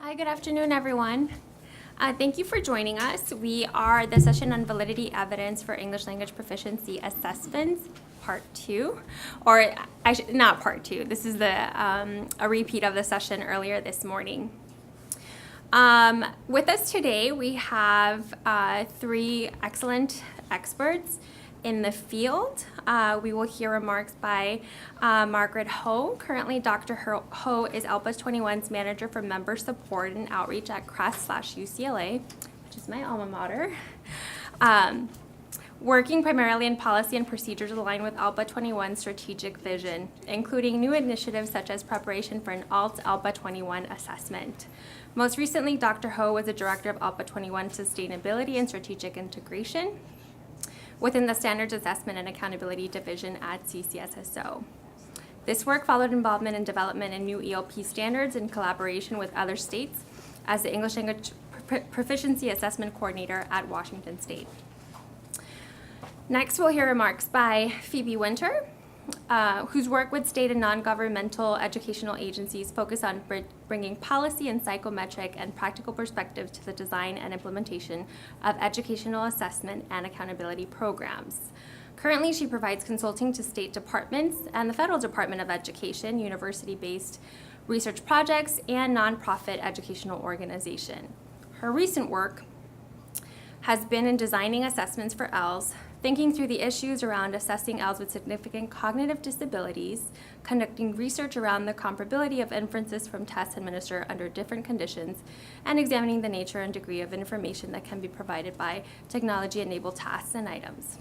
Hi, good afternoon, everyone. Thank you for joining us. We are the session on validity evidence for English language proficiency assessments, part 2, or not part 2. This is a repeat of the session earlier this morning. With us today, we have 3 excellent experts in the field. We will hear remarks by Margaret Ho. Currently, Dr. Ho is ELPA 21's manager for member support and outreach at Crest/UCLA, which is my alma mater. Working primarily in policy and procedures aligned with ELPA 21's strategic vision, including new initiatives such as preparation for an ALT ELPA 21 assessment. Most recently, Dr. Ho was the director of ELPA 21 Sustainability and Strategic Integration within the Standards Assessment and Accountability Division at CCSSO. This work followed involvement in development in new ELP standards in collaboration with other states as the English Language Proficiency Assessment Coordinator at Washington State. Next, we'll hear remarks by Phoebe Winter, whose work with state and non-governmental educational agencies focus on bringing policy and psychometric and practical perspectives to the design and implementation of educational assessment and accountability programs. Currently, she provides consulting to state departments and the Federal Department of Education, university-based research projects, and nonprofit educational organization. Her recent work has been in designing assessments for ELs, thinking through the issues around assessing ELs with significant cognitive disabilities, conducting research around the comparability of inferences from tests administered under different conditions, and examining the nature and degree of information that can be provided by technology-enabled tasks and items.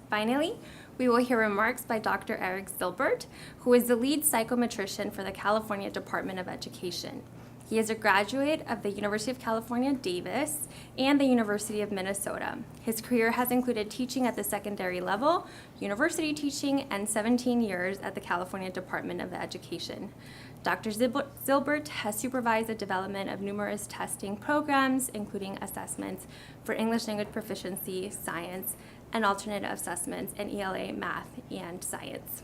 Finally, we will hear remarks by Dr. Eric Zilbert, who is the lead psychometrician for the California Department of Education. He is a graduate of the University of California, Davis, and the University of Minnesota. His career has included teaching at the secondary level, university teaching, and 17 years at the California Department of Education. Dr. Zilbert has supervised the development of numerous testing programs, including assessments for English language proficiency, science, and alternate assessments in ELA, math, and science.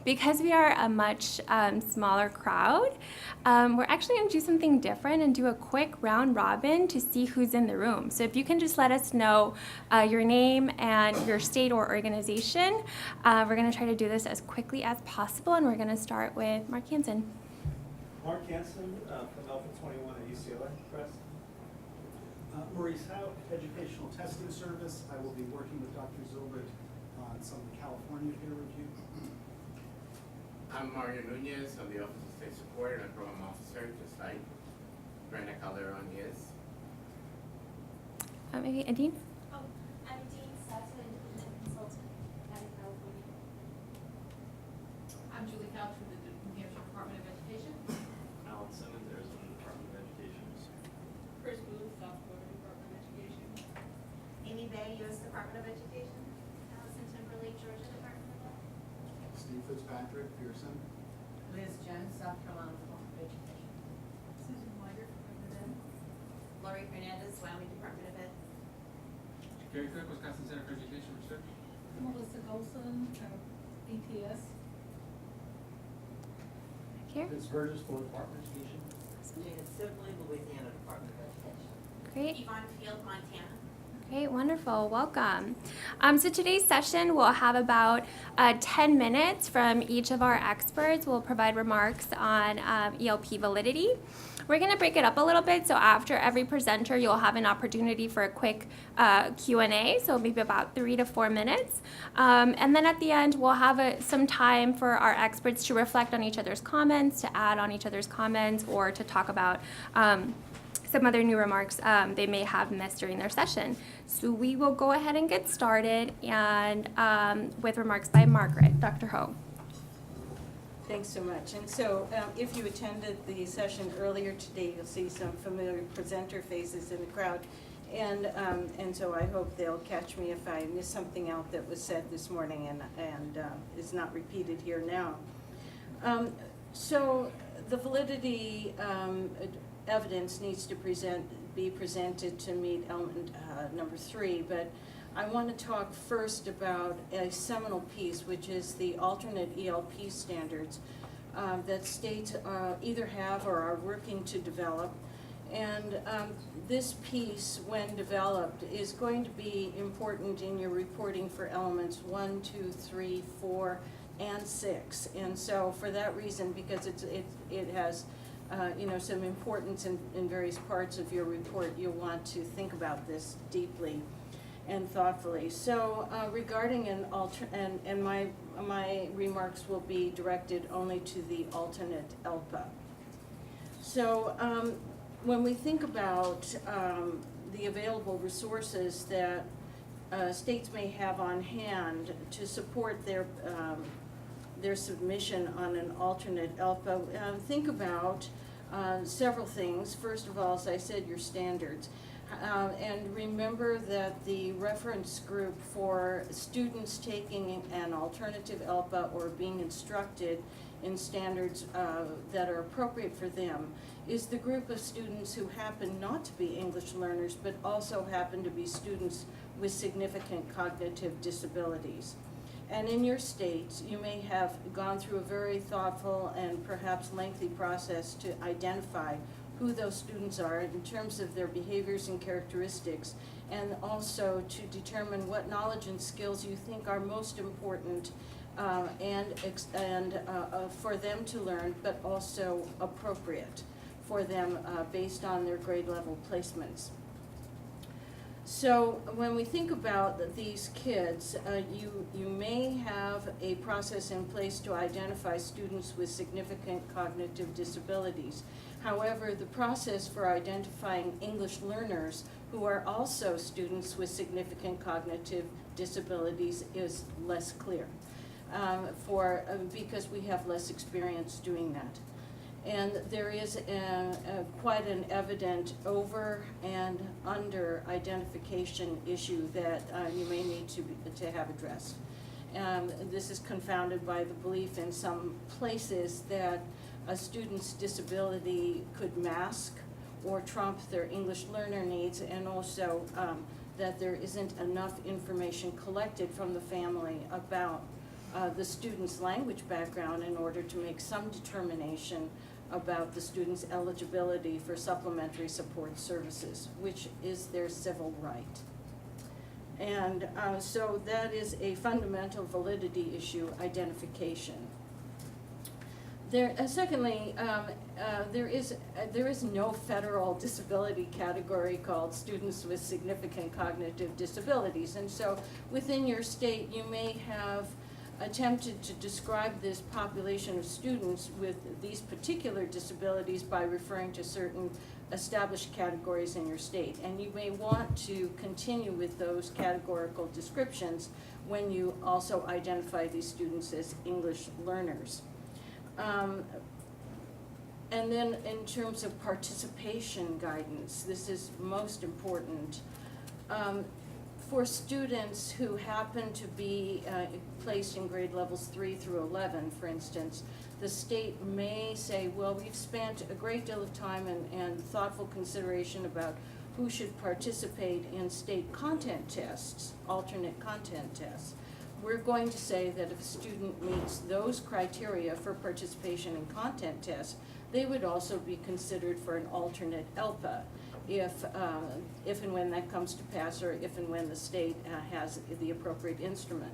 Because we are a much smaller crowd, we're actually going to do something different and do a quick round robin to see who's in the room. So if you can just let us know your name and your state or organization, we're going to try to do this as quickly as possible, and we're going to start with Mark Hansen. Mark Hansen from ELPA 21 at UCLA Press. Maurice Howe, Educational Testing Service. I will be working with Dr. Zilbert on some of the California peer review. I'm Mario Nunez of the Office of State Support and a Program Officer, just like Brenda Calderon is. Maybe Adine? Oh, I'm Dean Sutton, Independent Consultant at California. I'm Julie Couch from the New Hampshire Department of Education. Alan Simmons, Arizona Department of Education. Chris Booth, South Florida Department of Education. Amy Bay, U.S. Department of Education. Allison Timberlake, Georgia Department of Ed. Steve Fitzpatrick, Pearson. Liz Jones, South Carolina Department of Education. Susan Weiger, Department of Ed. Laurie Fernandez, Wyoming Department of Ed. Gary Cook, Wisconsin Center for Education Research. Melissa Golson, ETS. Here. Vince Burgess, Florida Department of Education. Jada Sibley, Louisiana Department of Education. Great. Yvonne Field, Montana. Okay, wonderful. Welcome. So today's session will have about 10 minutes from each of our experts. We'll provide remarks on ELP validity. We're going to break it up a little bit, so after every presenter, you'll have an opportunity for a quick Q&A, so maybe about 3 to 4 minutes. And then at the end, we'll have some time for our experts to reflect on each other's comments, to add on each other's comments, or to talk about some other new remarks they may have missed during their session. So we will go ahead and get started and with remarks by Margaret. Dr. Ho. Thanks so much. And so if you attended the session earlier today, you'll see some familiar presenter faces in the crowd. And so I hope they'll catch me if I miss something out that was said this morning and is not repeated here now. So the validity evidence needs to be presented to meet element number 3, but I want to talk first about a seminal piece, which is the alternate ELP standards that states either have or are working to develop. And this piece, when developed, is going to be important in your reporting for elements 1, 2, 3, 4, and 6. And so for that reason, because it has some importance in various parts of your report, you'll want to think about this deeply and thoughtfully. So regarding and my remarks will be directed only to the alternate ELPA. So when we think about the available resources that states may have on hand to support their submission on an alternate ELPA, think about several things. First of all, as I said, your standards. And remember that the reference group for students taking an alternative ELPA or being instructed in standards that are appropriate for them is the group of students who happen not to be English learners but also happen to be students with significant cognitive disabilities. And in your states, you may have gone through a very thoughtful and perhaps lengthy process to identify who those students are in terms of their behaviors and characteristics, and also to determine what knowledge and skills you think are most important for them to learn, but also appropriate for them based on their grade level placements. So when we think about these kids, you may have a process in place to identify students with significant cognitive disabilities. However, the process for identifying English learners who are also students with significant cognitive disabilities is less clear because we have less experience doing that. And there is quite an evident over and under identification issue that you may need to have addressed. This is confounded by the belief in some places that a student's disability could mask or trump their English learner needs, and also that there isn't enough information collected from the family about the student's language background in order to make some determination about the student's eligibility for supplementary support services, which is their civil right. And so that is a fundamental validity issue, identification. Secondly, there is no federal disability category called students with significant cognitive disabilities. And so within your state, you may have attempted to describe this population of students with these particular disabilities by referring to certain established categories in your state. And you may want to continue with those categorical descriptions when you also identify these students as English learners. And then in terms of participation guidance, this is most important. For students who happen to be placed in grade levels 3 through 11, for instance, the state may say, well, we've spent a great deal of time and thoughtful consideration about who should participate in state content tests, alternate content tests. We're going to say that if a student meets those criteria for participation in content tests, they would also be considered for an alternate ELPA if and when that comes to pass, or if and when the state has the appropriate instrument.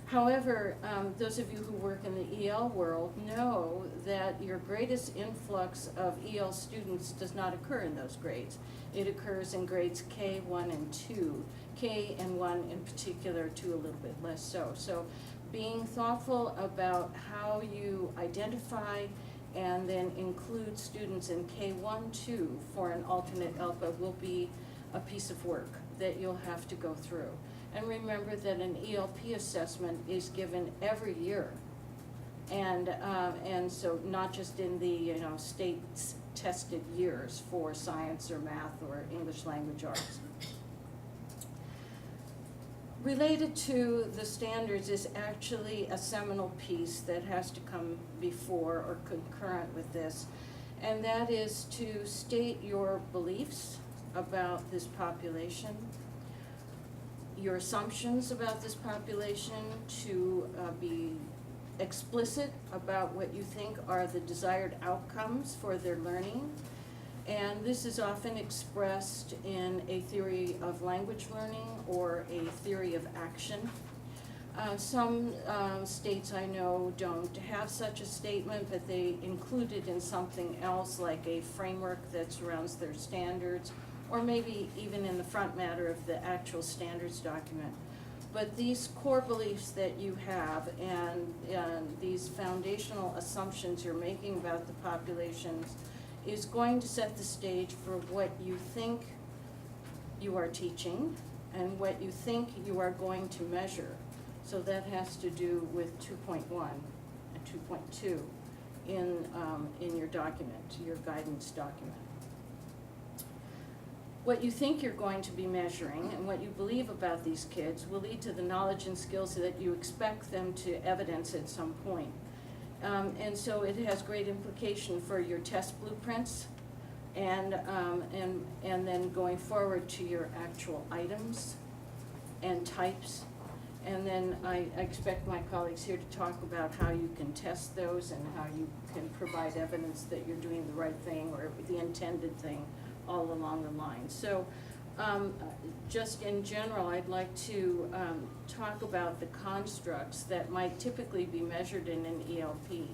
However, those of you who work in the EL world know that your greatest influx of EL students does not occur in those grades. It occurs in grades K, 1, and 2. K and 1 in particular, 2 a little bit less so. So being thoughtful about how you identify and then include students in K1, 2 for an alternate ELPA will be a piece of work that you'll have to go through. And remember that an ELP assessment is given every year. And so not just in the state's tested years for science or math or English language arts. Related to the standards is actually a seminal piece that has to come before or concurrent with this, and that is to state your beliefs about this population, your assumptions about this population, to be explicit about what you think are the desired outcomes for their learning. And this is often expressed in a theory of language learning or a theory of action. Some states I know don't have such a statement, but they include it in something else, like a framework that surrounds their standards, or maybe even in the front matter of the actual standards document. But these core beliefs that you have and these foundational assumptions you're making about the populations is going to set the stage for what you think you are teaching and what you think you are going to measure. So that has to do with 2.1 and 2.2 in your document, your guidance document. What you think you're going to be measuring and what you believe about these kids will lead to the knowledge and skills that you expect them to evidence at some point. And so it has great implication for your test blueprints and then going forward to your actual items and types. And then I expect my colleagues here to talk about how you can test those and how you can provide evidence that you're doing the right thing or the intended thing all along the line. So just in general, I'd like to talk about the constructs that might typically be measured in an ELP.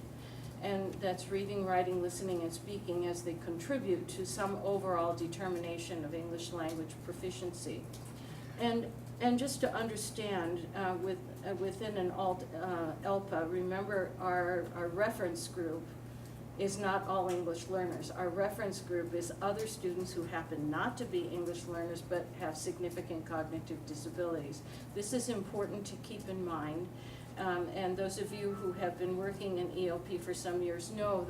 And that's reading, writing, listening, and speaking as they contribute to some overall determination of English language proficiency. And just to understand, within an ELPA, remember our reference group is not all English learners. Our reference group is other students who happen not to be English learners but have significant cognitive disabilities. This is important to keep in mind. And those of you who have been working in ELP for some years know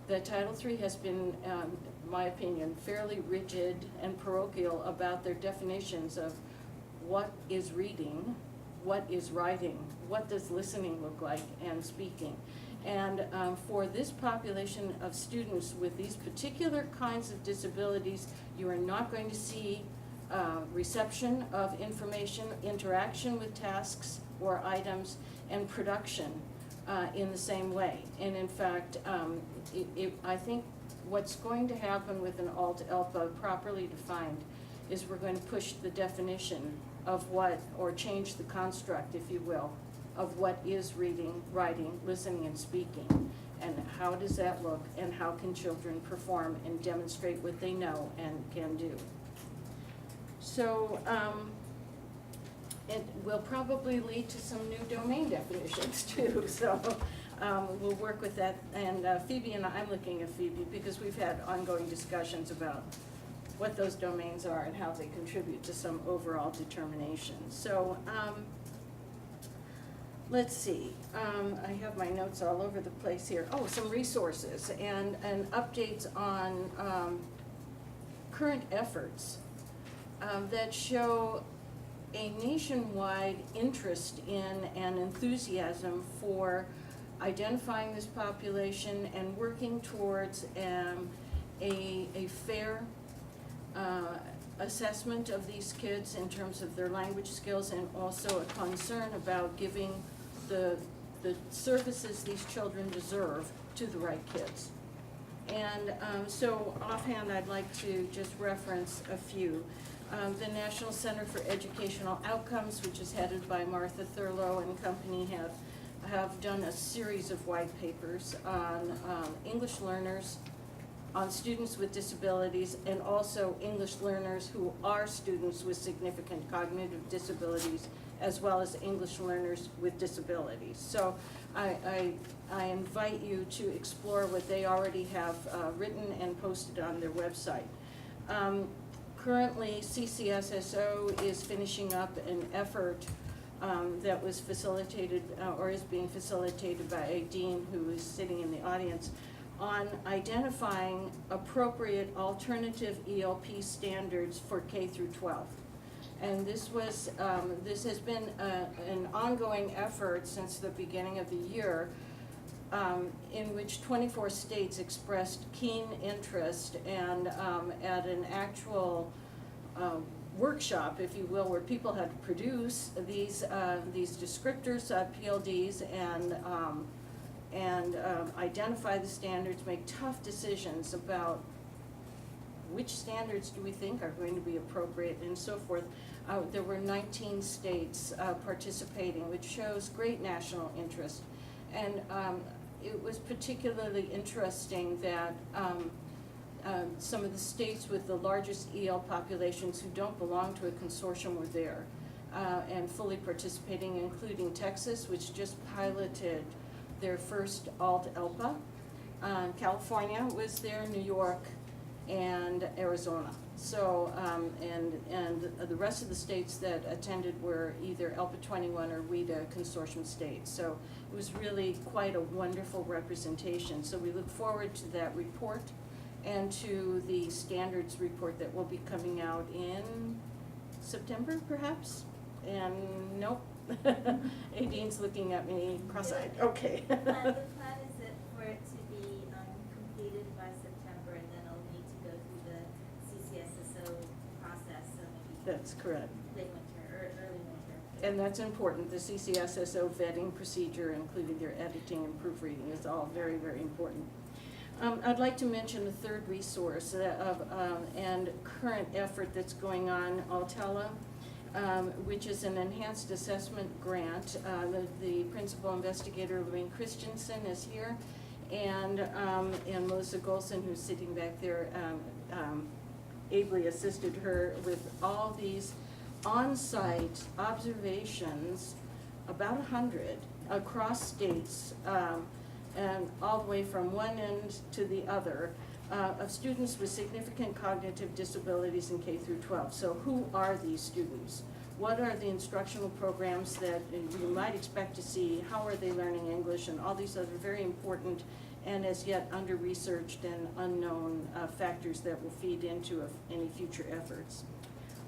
that Title III has been, in my opinion, fairly rigid and parochial about their definitions of what is reading, what is writing, what does listening look like, and speaking. And for this population of students with these particular kinds of disabilities, you are not going to see reception of information, interaction with tasks or items, and production in the same way. And in fact, I think what's going to happen with an alt-ELPA properly defined is we're going to push the definition of what, or change the construct, if you will, of what is reading, writing, listening, and speaking, and how does that look, and how can children perform and demonstrate what they know and can do. So it will probably lead to some new domain definitions too, so we'll work with that. And Phoebe and I'm looking at Phoebe because we've had ongoing discussions about what those domains are and how they contribute to some overall determination. So let's see, I have my notes all over the place here. Oh, some resources and updates on current efforts that show a nationwide interest in and enthusiasm for identifying this population and working towards a fair assessment of these kids in terms of their language skills, and also a concern about giving the services these children deserve to the right kids. And so offhand, I'd like to just reference a few. The National Center for Educational Outcomes, which is headed by Martha Thurlow and company, have done a series of white papers on English learners, on students with disabilities, and also English learners who are students with significant cognitive disabilities, as well as English learners with disabilities. So I invite you to explore what they already have written and posted on their website. Currently, CCSSO is finishing up an effort that was facilitated or is being facilitated by a dean who is sitting in the audience on identifying appropriate alternative ELP standards for K through 12. And this has been an ongoing effort since the beginning of the year, in which 24 states expressed keen interest and at an actual workshop, if you will, where people had to produce these descriptors, PLDs, and identify the standards, make tough decisions about which standards do we think are going to be appropriate and so forth. There were 19 states participating, which shows great national interest. And it was particularly interesting that some of the states with the largest EL populations who don't belong to a consortium were there and fully participating, including Texas, which just piloted their first alt-ELPA. California was there, New York, and Arizona. So, and the rest of the states that attended were either ELPA 21 or WIDA consortium states. So it was really quite a wonderful representation. So we look forward to that report and to the standards report that will be coming out in September, perhaps? And nope, Aideen's looking at me cross-eyed, okay. The plan is that for it to be completed by September, and then it'll need to go through the CCSSO process, so maybe That's correct. late winter or early winter. And that's important, the CCSSO vetting procedure, including their editing and proofreading, is all very, very important. I'd like to mention a third resource and current effort that's going on, Altella, which is an enhanced assessment grant. The principal investigator, Lorraine Christensen, is here, and Melissa Golson, who's sitting back there, ably assisted her with all these on-site observations, about 100 across states, and all the way from one end to the other, of students with significant cognitive disabilities in K through 12. So who are these students? What are the instructional programs that you might expect to see? How are they learning English? And all these other very important and as yet under-researched and unknown factors that will feed into any future efforts.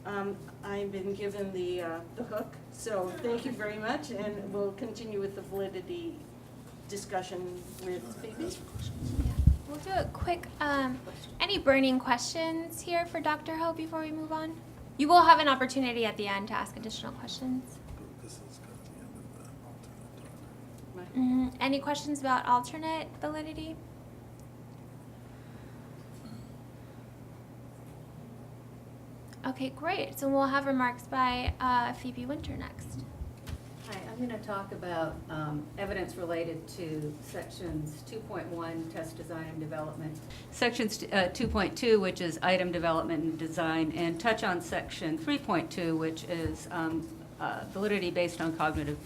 I've been given the hook, so thank you very much, and we'll continue with the validity discussion with Phoebe. Yeah. We'll do a quick, any burning questions here for Dr. Ho before we move on? You will have an opportunity at the end to ask additional questions. Any questions about alternate validity? Okay, great. So we'll have remarks by Phoebe Winter next. Hi, I'm going to talk about evidence related to sections 2.1, test design and development, sections 2.2, which is item development and design, and touch on section 3.2, which is validity based on cognitive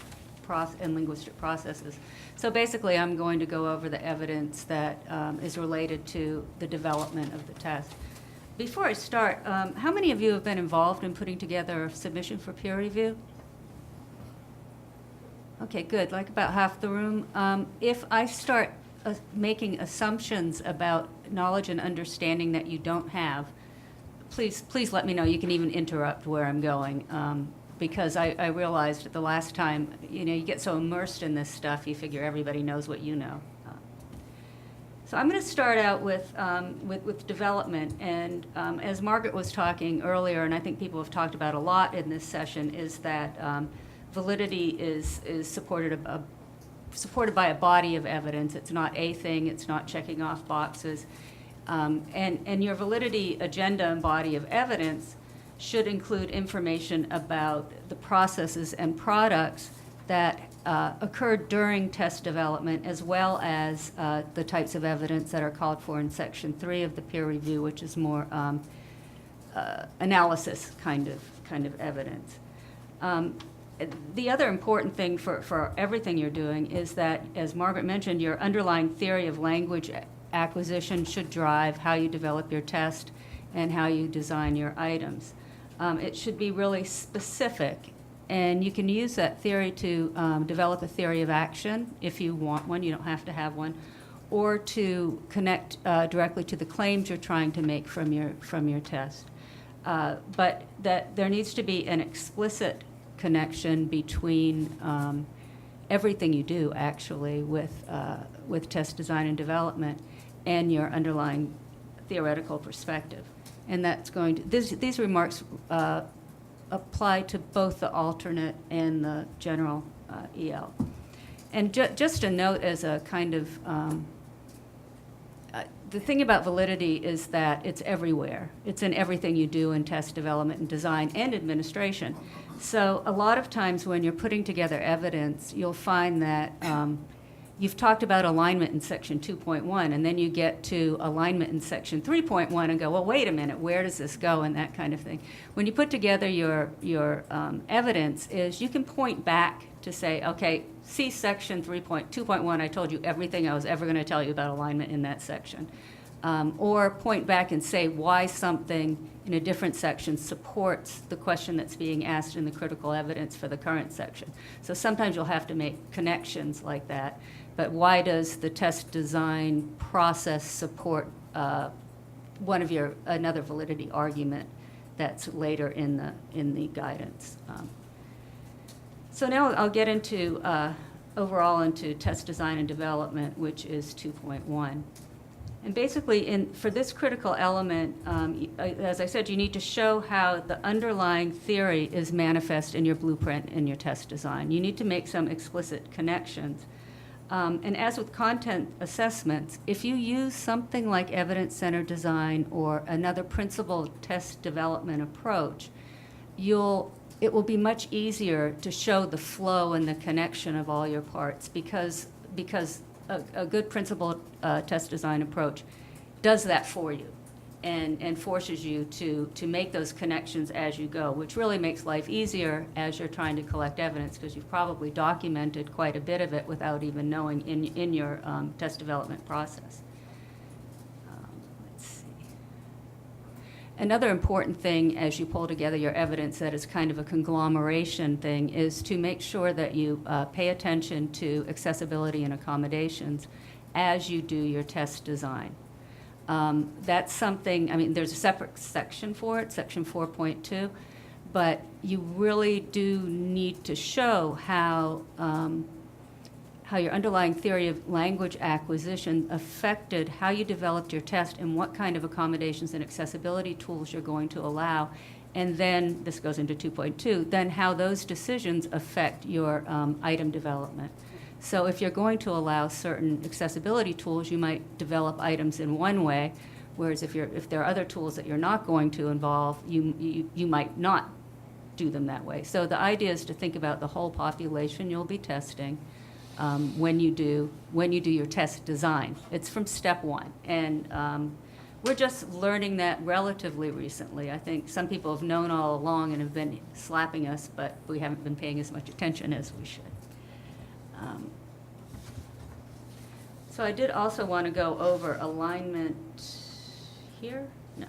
and linguistic processes. So basically, I'm going to go over the evidence that is related to the development of the test. Before I start, how many of you have been involved in putting together a submission for peer review? Okay, good, like about half the room. If I start making assumptions about knowledge and understanding that you don't have, please let me know. You can even interrupt where I'm going, because I realized the last time, you get so immersed in this stuff, you figure everybody knows what you know. So I'm going to start out with development, and as Margaret was talking earlier, and I think people have talked about a lot in this session, is that validity is supported by a body of evidence. It's not a thing. It's not checking off boxes. And your validity agenda and body of evidence should include information about the processes and products that occurred during test development, as well as the types of evidence that are called for in Section 3 of the peer review, which is more analysis kind of evidence. The other important thing for everything you're doing is that, as Margaret mentioned, your underlying theory of language acquisition should drive how you develop your test and how you design your items. It should be really specific, and you can use that theory to develop a theory of action if you want one. You don't have to have one, or to connect directly to the claims you're trying to make from your test. But that there needs to be an explicit connection between everything you do, actually, with test design and development and your underlying theoretical perspective. And that's going to, these remarks apply to both the alternate and the general EL. And just a note as a kind of, the thing about validity is that it's everywhere. It's in everything you do in test development and design and administration. So a lot of times when you're putting together evidence, you'll find that you've talked about alignment in section 2.1, and then you get to alignment in section 3.1 and go, well, wait a minute, where does this go, and that kind of thing. When you put together your evidence, is you can point back to say, okay, see section 3.2.1, I told you everything I was ever going to tell you about alignment in that section. Or point back and say why something in a different section supports the question that's being asked in the critical evidence for the current section. So sometimes you'll have to make connections like that. But why does the test design process support another validity argument that's later in the guidance? So now I'll get into overall into test design and development, which is 2.1. And basically, for this critical element, as I said, you need to show how the underlying theory is manifest in your blueprint in your test design. You need to make some explicit connections. And as with content assessments, if you use something like evidence-centered design or another principled test development approach, it will be much easier to show the flow and the connection of all your parts because a good principled test design approach does that for you and forces you to make those connections as you go, which really makes life easier as you're trying to collect evidence because you've probably documented quite a bit of it without even knowing in your test development process. Let's see. Another important thing as you pull together your evidence that is kind of a conglomeration thing is to make sure that you pay attention to accessibility and accommodations as you do your test design. That's something, I mean, there's a separate section for it, section 4.2, but you really do need to show how your underlying theory of language acquisition affected how you developed your test and what kind of accommodations and accessibility tools you're going to allow. And then, this goes into 2.2, then how those decisions affect your item development. So if you're going to allow certain accessibility tools, you might develop items in one way, whereas if there are other tools that you're not going to involve, you might not do them that way. So the idea is to think about the whole population you'll be testing when you do your test design. It's from step one, and we're just learning that relatively recently. I think some people have known all along and have been slapping us, but we haven't been paying as much attention as we should. So I did also want to go over alignment here? No.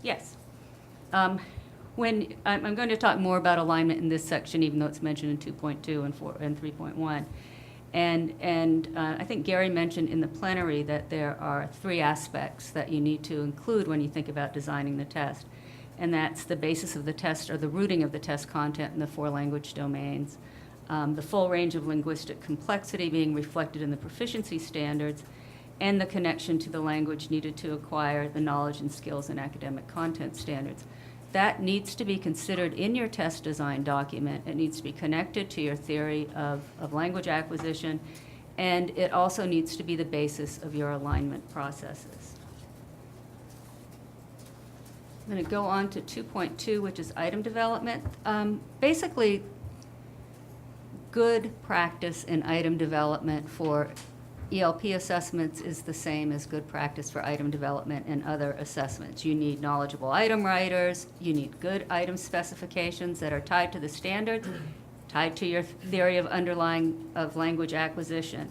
Yes. When I'm going to talk more about alignment in this section, even though it's mentioned in 2.2 and 3.1. And I think Gary mentioned in the plenary that there are 3 aspects that you need to include when you think about designing the test. And that's the basis of the test or the rooting of the test content in the 4 language domains, the full range of linguistic complexity being reflected in the proficiency standards, and the connection to the language needed to acquire the knowledge and skills and academic content standards. That needs to be considered in your test design document. It needs to be connected to your theory of language acquisition, and it also needs to be the basis of your alignment processes. I'm going to go on to 2.2, which is item development. Basically, good practice in item development for ELP assessments is the same as good practice for item development and other assessments. You need knowledgeable item writers, you need good item specifications that are tied to the standards, tied to your theory of language acquisition.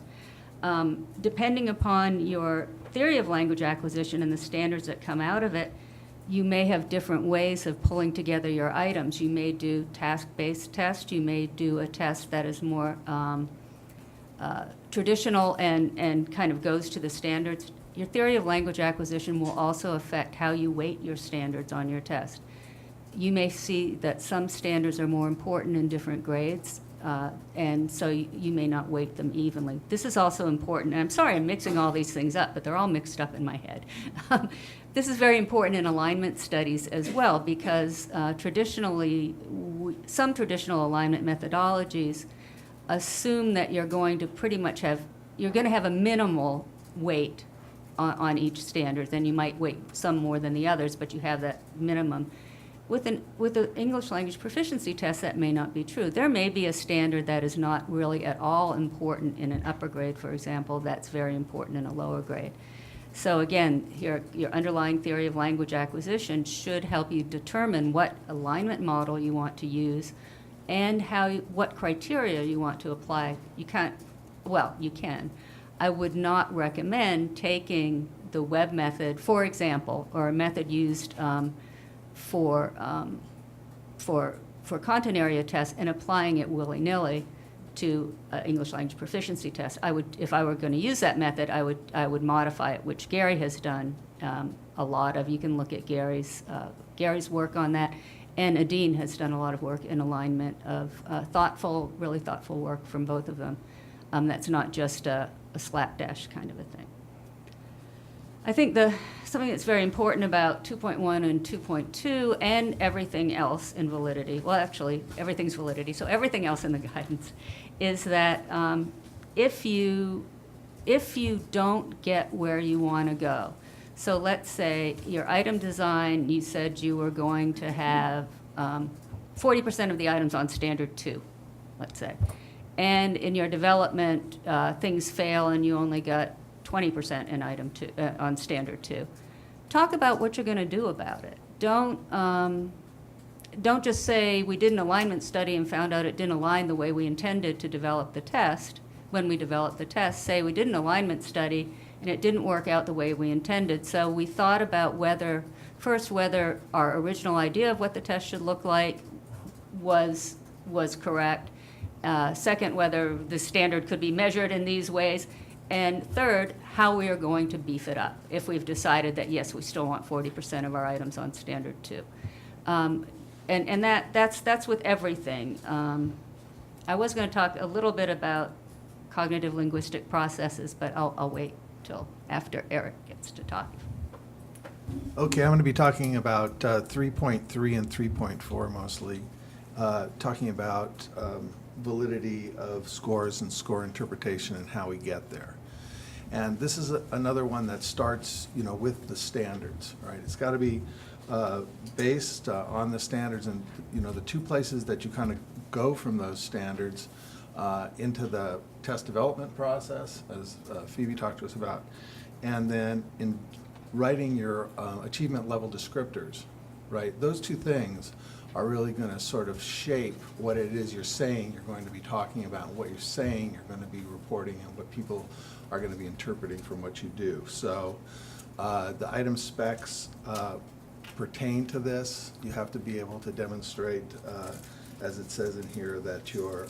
Depending upon your theory of language acquisition and the standards that come out of it, you may have different ways of pulling together your items. You may do task-based test, you may do a test that is more traditional and kind of goes to the standards. Your theory of language acquisition will also affect how you weight your standards on your test. You may see that some standards are more important in different grades. and so you may not weight them evenly. This is also important, and I'm sorry I'm mixing all these things up, but they're all mixed up in my head. This is very important in alignment studies as well, because traditionally, some traditional alignment methodologies assume that you're going to pretty much you're going to have a minimal weight on each standard. Then you might weight some more than the others, but you have that minimum. With the English language proficiency test, that may not be true. There may be a standard that is not really at all important in an upper grade, for example, that's very important in a lower grade. So again, your underlying theory of language acquisition should help you determine what alignment model you want to use and what criteria you want to apply. You can. I would not recommend taking the web method, for example, or a method used for content area tests and applying it willy-nilly to English language proficiency test. If I were going to use that method, I would modify it, which Gary has done a lot of. You can look at Gary's work on that, and Adine has done a lot of work in alignment of really thoughtful work from both of them. That's not just a slapdash kind of a thing. I think something that's very important about 2.1 and 2.2 and everything else in validity, well, actually, everything's validity, so everything else in the guidance, is that if you don't get where you want to go, so let's say your item design, you said you were going to have 40% of the items on standard 2, let's say, and in your development, things fail and you only got 20% in item 2 on standard 2. Talk about what you're going to do about it. Don't just say we did an alignment study and found out it didn't align the way we intended to develop the test. When we developed the test, say we did an alignment study and it didn't work out the way we intended. So we thought about whether our original idea of what the test should look like was correct. Second, whether the standard could be measured in these ways. And third, how we are going to beef it up if we've decided that, yes, we still want 40% of our items on standard 2. And that's with everything. I was going to talk a little bit about cognitive linguistic processes, but I'll wait till after Eric gets to talk. Okay, I'm going to be talking about 3.3 and 3.4 mostly, talking about validity of scores and score interpretation and how we get there. And this is another one that starts, with the standards, right? It's got to be based on the standards, and the two places that you kind of go from those standards into the test development process, as Phoebe talked to us about, and then in writing your achievement level descriptors, right? Those two things are really going to sort of shape what it is you're saying you're going to be talking about, what you're saying you're going to be reporting, and what people are going to be interpreting from what you do. So the item specs pertain to this. You have to be able to demonstrate, as it says in here, that your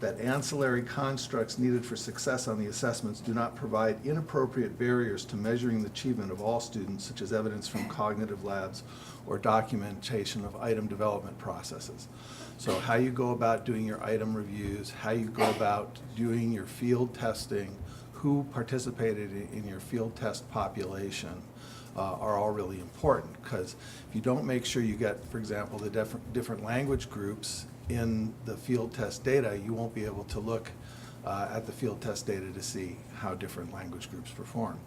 that ancillary constructs needed for success on the assessments do not provide inappropriate barriers to measuring the achievement of all students, such as evidence from cognitive labs or documentation of item development processes. So how you go about doing your item reviews, how you go about doing your field testing, who participated in your field test population are all really important, because if you don't make sure you get, for example, the different language groups in the field test data, you won't be able to look at the field test data to see how different language groups performed.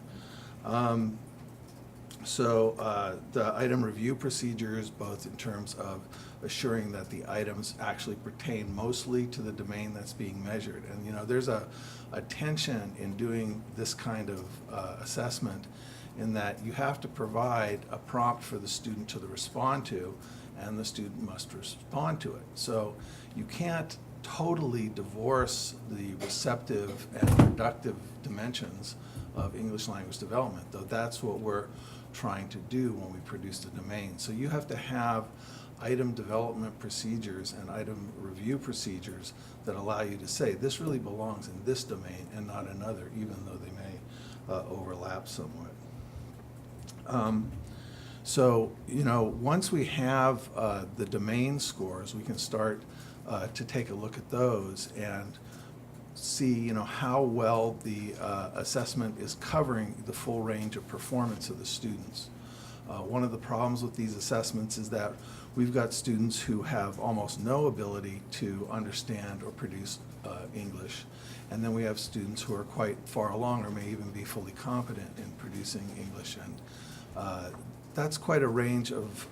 So the item review procedures, both in terms of assuring that the items actually pertain mostly to the domain that's being measured. And there's a tension in doing this kind of assessment, in that you have to provide a prompt for the student to respond to, and the student must respond to it. So you can't totally divorce the receptive and productive dimensions of English language development, though that's what we're trying to do when we produce the domain. So you have to have item development procedures and item review procedures that allow you to say, this really belongs in this domain and not another, even though they may overlap somewhat. So, once we have the domain scores, we can start to take a look at those and see, you know, how well the assessment is covering the full range of performance of the students. One of the problems with these assessments is that we've got students who have almost no ability to understand or produce English, and then we have students who are quite far along or may even be fully competent in producing English, and that's quite a range of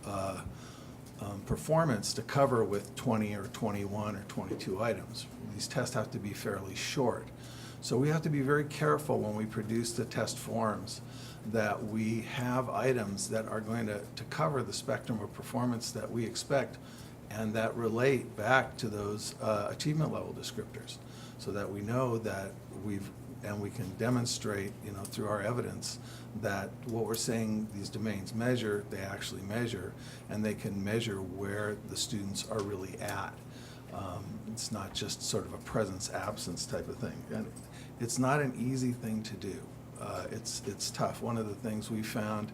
performance to cover with 20 or 21 or 22 items. These tests have to be fairly short. So we have to be very careful when we produce the test forms that we have items that are going to cover the spectrum of performance that we expect and that relate back to those achievement level descriptors, so that we know that we can demonstrate, you know, through our evidence that what we're saying these domains measure, they actually measure, and they can measure where the students are really at. It's not just sort of a presence-absence type of thing. And it's not an easy thing to do. It's tough. One of the things we found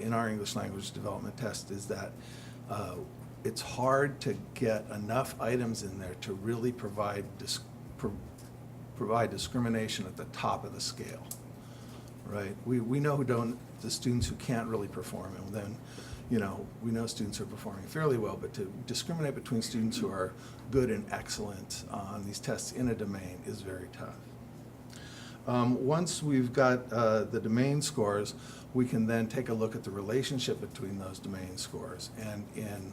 in our English language development test is that it's hard to get enough items in there to really provide discrimination at the top of the scale, right? We know the students who can't really perform, and then, you know, we know students who are performing fairly well, but to discriminate between students who are good and excellent on these tests in a domain is very tough. Once we've got the domain scores, we can then take a look at the relationship between those domain scores. And in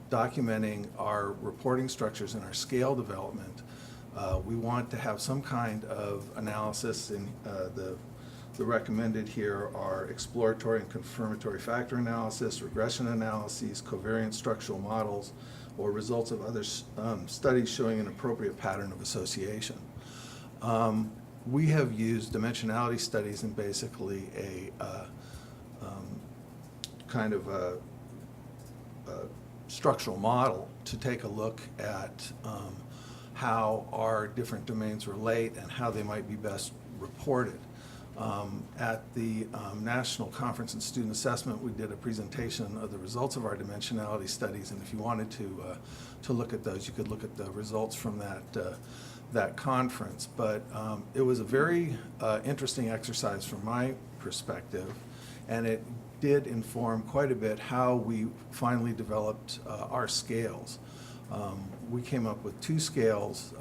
documenting our reporting structures and our scale development, we want to have some kind of analysis. In the recommended here are exploratory and confirmatory factor analysis, regression analyses, covariant structural models, or results of other studies showing an appropriate pattern of association. We have used dimensionality studies in basically a kind of a structural model to take a look at how our different domains relate and how they might be best reported. At the National Conference in Student Assessment, we did a presentation of the results of our dimensionality studies, and if you wanted to look at those, you could look at the results from that conference. But it was a very interesting exercise from my perspective, and it did inform quite a bit how we finally developed our scales. We came up with two scales,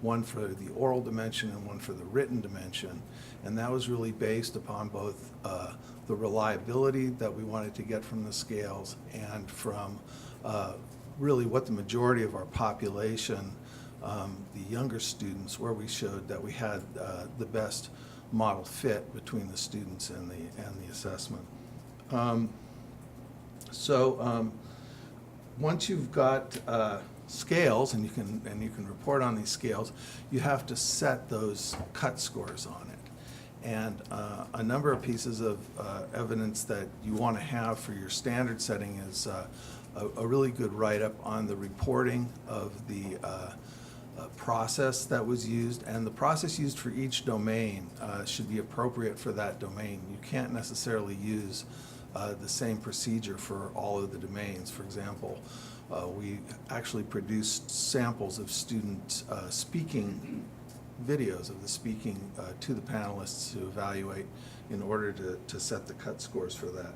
one for the oral dimension and one for the written dimension, and that was really based upon both the reliability that we wanted to get from the scales and from really what the majority of our population, the younger students, where we showed that we had the best model fit between the students and the assessment. Once you've got scales and you can report on these scales, you have to set those cut scores on it. And a number of pieces of evidence that you want to have for your standard setting is a really good write-up on the reporting of the process that was used, and the process used for each domain should be appropriate for that domain. You can't necessarily use the same procedure for all of the domains. For example, we actually produced samples of student speaking videos of the speaking to the panelists to evaluate in order to set the cut scores for that.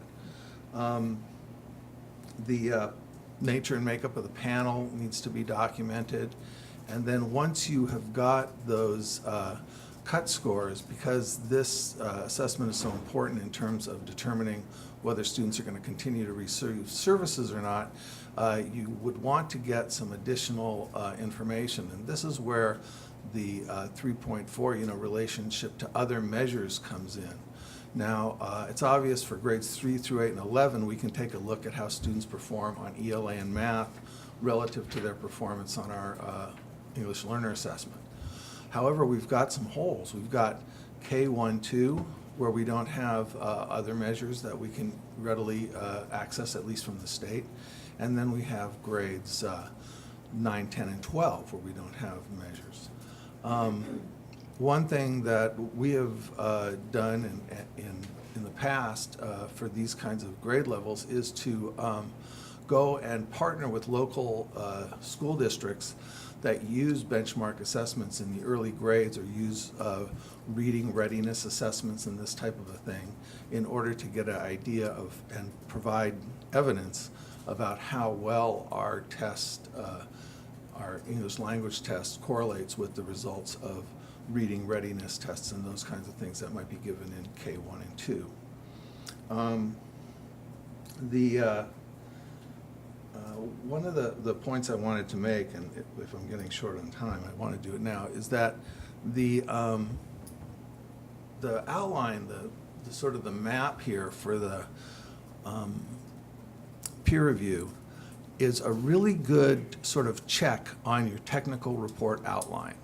The nature and makeup of the panel needs to be documented. And then once you have got those cut scores, because this assessment is so important in terms of determining whether students are going to continue to receive services or not, you would want to get some additional information. And this is where the 3.4, relationship to other measures comes in. Now, it's obvious for grades 3 through 8 and 11, we can take a look at how students perform on ELA and math relative to their performance on our English learner assessment. However, we've got some holes. We've got K1-2, where we don't have other measures that we can readily access, at least from the state. And then we have grades 9, 10, and 12, where we don't have measures. One thing that we have done in the past for these kinds of grade levels is to go and partner with local school districts that use benchmark assessments in the early grades or use reading readiness assessments and this type of a thing in order to get an idea of and provide evidence about how well our test, our English language test correlates with the results of reading readiness tests and those kinds of things that might be given in K1 and 2. One of the points I wanted to make, and if I'm getting short on time, I want to do it now, is that the outline, the sort of the map here for the peer review is a really good sort of check on your technical report outline.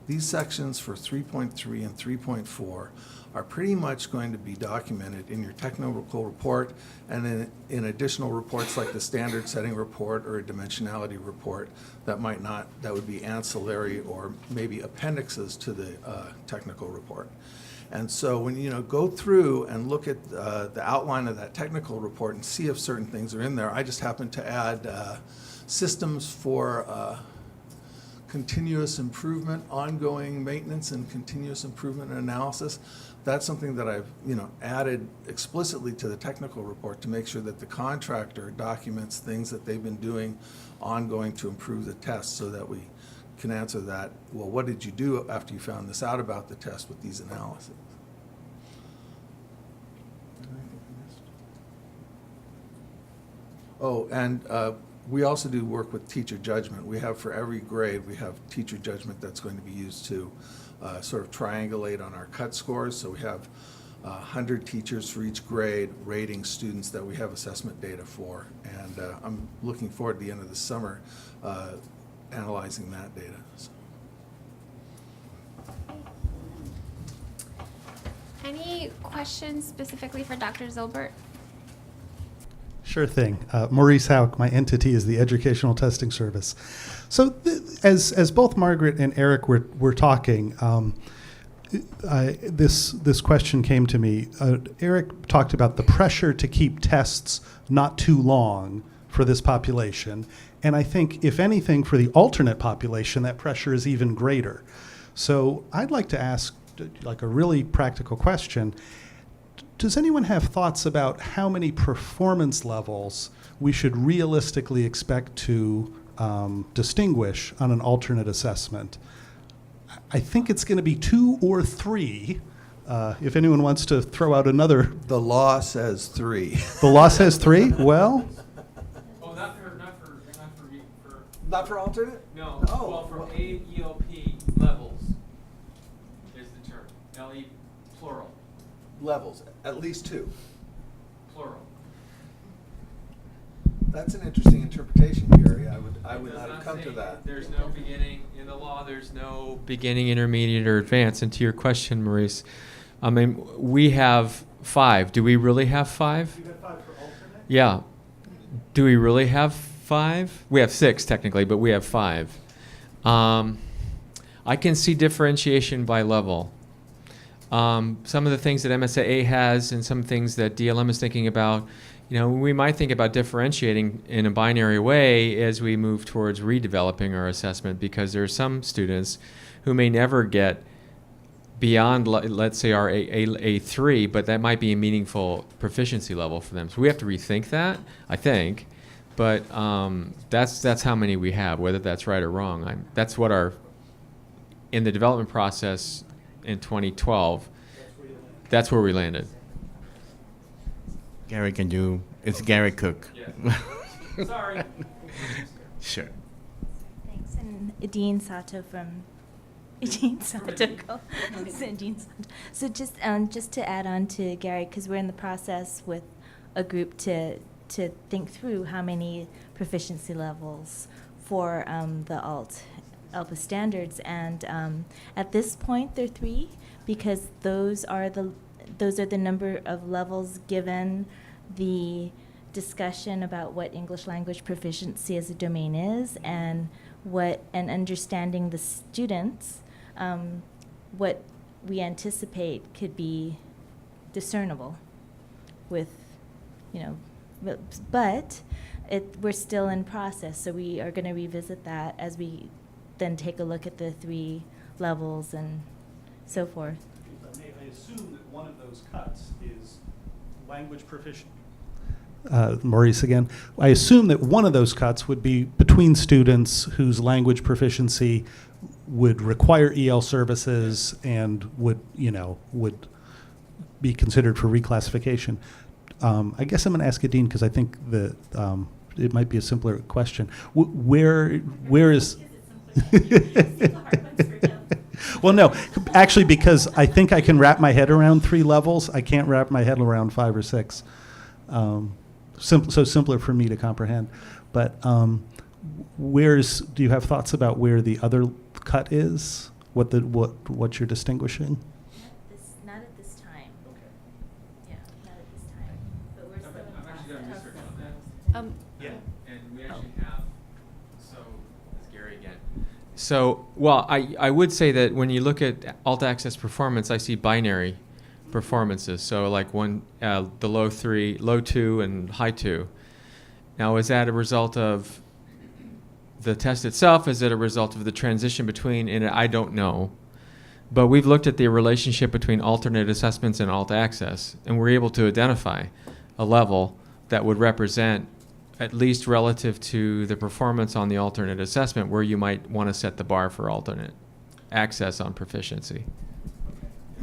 These sections for 3.3 and 3.4 are pretty much going to be documented in your technical report and in additional reports like the standard setting report or a dimensionality report that would be ancillary or maybe appendixes to the technical report. And so when you go through and look at the outline of that technical report and see if certain things are in there, I just happen to add systems for continuous improvement, ongoing maintenance, and continuous improvement and analysis. That's something that I've added explicitly to the technical report to make sure that the contractor documents things that they've been doing ongoing to improve the test, so that we can answer that, well, what did you do after you found this out about the test with these analyses? Oh, and we also do work with teacher judgment. We have for every grade, we have teacher judgment that's going to be used to sort of triangulate on our cut scores. So we have 100 teachers for each grade rating students that we have assessment data for. And I'm looking forward to the end of the summer analyzing that data. So. Any questions specifically for Dr. Zilbert? Sure thing. Maurice Hauk, my entity is the Educational Testing Service. So as both Margaret and Eric were talking, this question came to me. Eric talked about the pressure to keep tests not too long for this population. And I think, if anything, for the alternate population, that pressure is even greater. So I'd like to ask like a really practical question. Does anyone have thoughts about how many performance levels we should realistically expect to distinguish on an alternate assessment? I think it's going to be 2 or 3. If anyone wants to throw out another. The law says 3. The law says 3? Well. Oh, not Not for alternate? No. Oh, Well, for well. ELP levels is the term. LE plural. Levels, at least 2. Plural. That's an interesting interpretation, Gary. I would It does not have come say to that. There's no beginning in the law. There's no beginning, intermediate, or advanced. And to your question, Maurice, I mean, we have 5. Do we really have 5? You got 5 for alternate? Yeah. Do we really have 5? We have 6 technically, but we have 5. I can see differentiation by level. Some of the things that MSAA has and some things that DLM is thinking about, we might think about differentiating in a binary way as we move towards redeveloping our assessment, because there are some students who may never get beyond, let's say, our A3, but that might be a meaningful proficiency level for them. So we have to rethink that, I think. But that's how many we have, whether that's right or wrong. That's what in the development process in 2012, that's where we landed. Gary can do, it's Gary Cook. Yeah. Sorry. Sure. Thanks, and Dean Sato from Dean Sato. Dean Sato. So just to add on to Gary, because we're in the process with a group to think through how many proficiency levels for the ALPA standards, and at this point they're 3, because those are the number of levels given the discussion about what English language proficiency as a domain is, and understanding the students, what we anticipate could be discernible with, but we're still in process, so we are going to revisit that as we then take a look at the 3 levels and so forth. If I may, I assume that one of those cuts is language proficient. Maurice again. I assume that one of those cuts would be between students whose language proficiency would require EL services and would be considered for reclassification. I guess I'm going to ask Adine because I think that it might be a simpler question. Where is? Well, no, actually, because I think I can wrap my head around 3 levels. I can't wrap my head around 5 or 6. So simpler for me to comprehend. But do you have thoughts about where the other cut is? What you're distinguishing? Not at this time. Okay. Yeah, not at this time. But we're still in process. I've actually done research on that. Yeah. And we actually have, so, it's Gary again. So, well, I would say that when you look at alt access performance, I see binary performances. So like the low 3, low 2, and high 2. Now, is that a result of the test itself? Is it a result of the transition between? And I don't know. But we've looked at the relationship between alternate assessments and alt access, and we're able to identify a level that would represent, at least relative to the performance on the alternate assessment, where you might want to set the bar for alternate access on proficiency.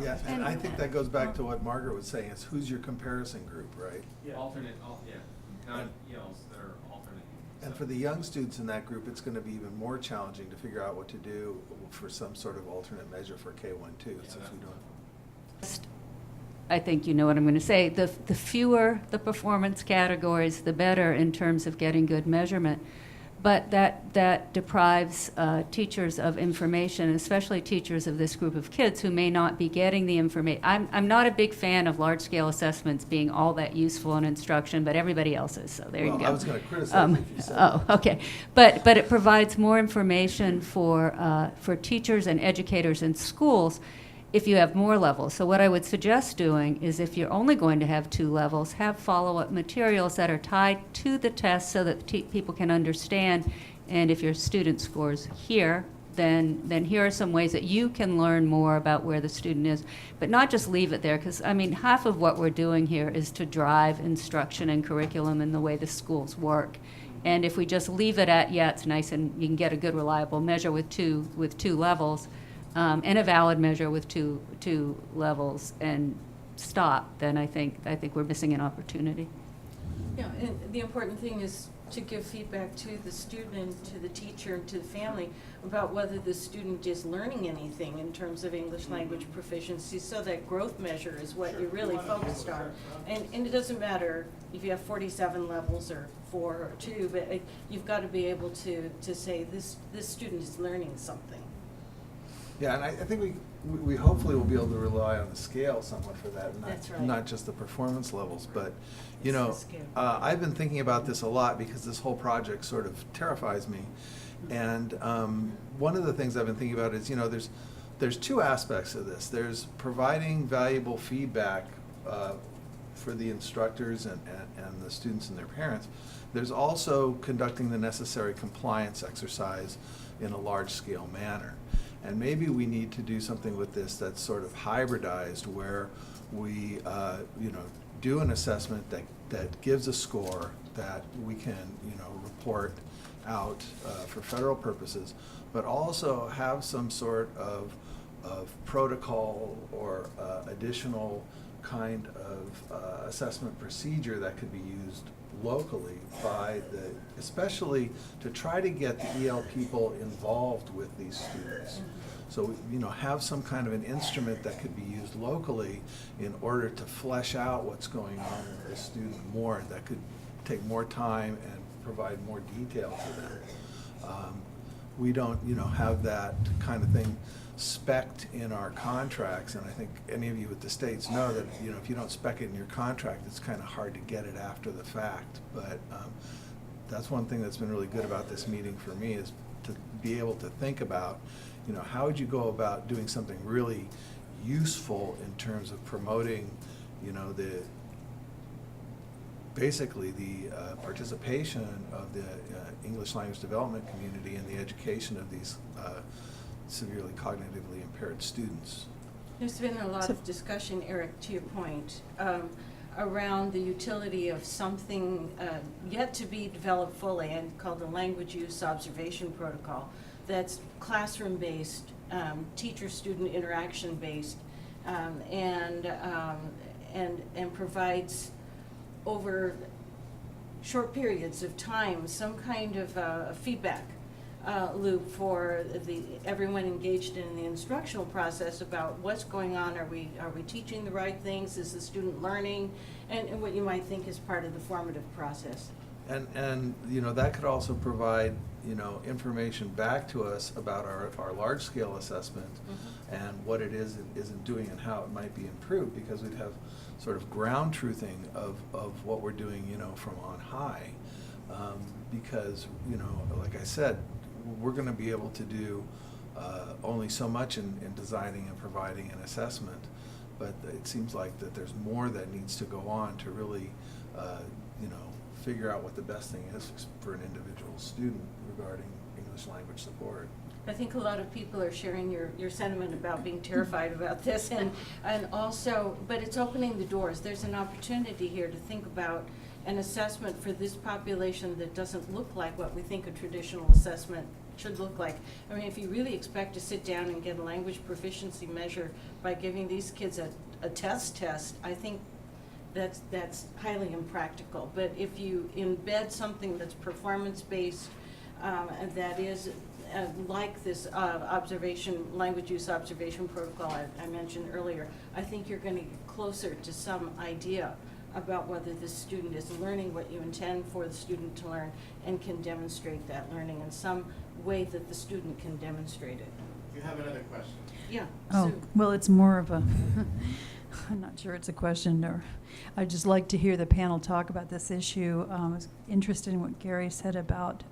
Yeah, and I think that goes back to what Margaret was saying, is who's your comparison group, right? Yeah. Alternate, not ELs that are alternate. And for the young students in that group, it's going to be even more challenging to figure out what to do for some sort of alternate measure for K1 too, since we don't. I think you know what I'm going to say. The fewer the performance categories, the better in terms of getting good measurement. But that deprives teachers of information, especially teachers of this group of kids who may not be getting the information. I'm not a big fan of large-scale assessments being all that useful in instruction, but everybody else is, so there you go. I was going to criticize if you said Oh, okay. But it provides more information for teachers and educators in schools if you have more levels. So what I would suggest doing is, if you're only going to have 2 levels, have follow-up materials that are tied to the test so that people can understand. And if your student scores here, then here are some ways that you can learn more about where the student is, but not just leave it there, because I mean, half of what we're doing here is to drive instruction and curriculum and the way the schools work. And if we just leave it at, yeah, it's nice and you can get a good reliable measure with two levels, and a valid measure with two levels, and stop, then I think we're missing an opportunity. Yeah, and the important thing is to give feedback to the student, to the teacher, and to the family about whether the student is learning anything in terms of English language proficiency, so that growth measure is what you're really focused on. And it doesn't matter if you have 47 levels or 4 or 2, but you've got to be able to say this student is learning something. Yeah, and I think we hopefully will be able to rely on the scale somewhat for that, and That's right. not just the performance levels. But, you It's know, the scale. I've been thinking about this a lot because this whole project sort of terrifies me. And one of the things I've been thinking about is, you know, there's 2 aspects of this. There's providing valuable feedback for the instructors and the students and their parents. There's also conducting the necessary compliance exercise in a large-scale manner. And maybe we need to do something with this that's sort of hybridized, where we, do an assessment that gives a score that we can, report out for federal purposes, but also have some sort of protocol or additional kind of assessment procedure that could be used locally by especially to try to get the EL people involved with these students. So, have some kind of an instrument that could be used locally in order to flesh out what's going on with the student more, that could take more time and provide more detail to them. We don't, have that kind of thing spec'd in our contracts, and I think any of you at the States know that, if you don't spec it in your contract, it's kind of hard to get it after the fact. But that's one thing that's been really good about this meeting for me, is to be able to think about, how would you go about doing something really useful in terms of promoting, the basically the participation of the English language development community in the education of these severely cognitively impaired students. There's been a lot of discussion, Eric, to your point, around the utility of something yet to be developed fully and called the language use observation protocol that's classroom-based, teacher-student interaction-based, and provides over short periods of time some kind of feedback loop for everyone engaged in the instructional process about what's going on. Are we teaching the right things? Is the student learning? And what you might think is part of the formative process. And you know, that could also provide, you know, information back to us about our large-scale assessment and what it is it isn't doing and how it might be improved, because we'd have sort of ground truthing of what we're doing, you know, from on high. Because, you know, like I said, we're going to be able to do only so much in designing and providing an assessment, but it seems like that there's more that needs to go on to really, you know, figure out what the best thing is for an individual student regarding English language support. I think a lot of people are sharing your sentiment about being terrified about this, and also, but it's opening the doors. There's an opportunity here to think about an assessment for this population that doesn't look like what we think a traditional assessment should look like. I mean, if you really expect to sit down and get a language proficiency measure by giving these kids a test, I think that's highly impractical. But if you embed something that's performance-based, that is like this language use observation protocol I mentioned earlier, I think you're going to get closer to some idea about whether the student is learning what you intend for the student to learn and can demonstrate that learning in some way that the student can demonstrate it. Do you have another question? Yeah. Oh, Sue. well, it's more of a, I'm not sure it's a question, or I'd just like to hear the panel talk about this issue. I was interested in what Gary said about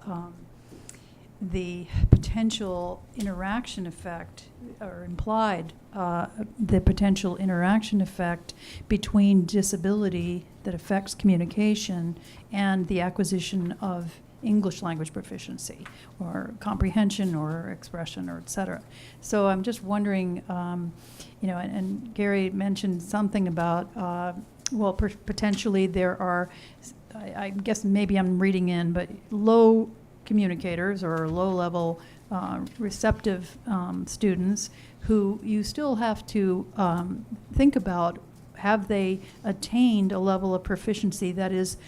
the potential interaction effect, or implied the potential interaction effect between disability that affects communication and the acquisition of English language proficiency or comprehension or expression or et cetera. So I'm just wondering, you know, and Gary mentioned something about, well, potentially there are, I guess maybe I'm reading in, but low communicators or low-level receptive students who you still have to think about, have they attained a level of proficiency that is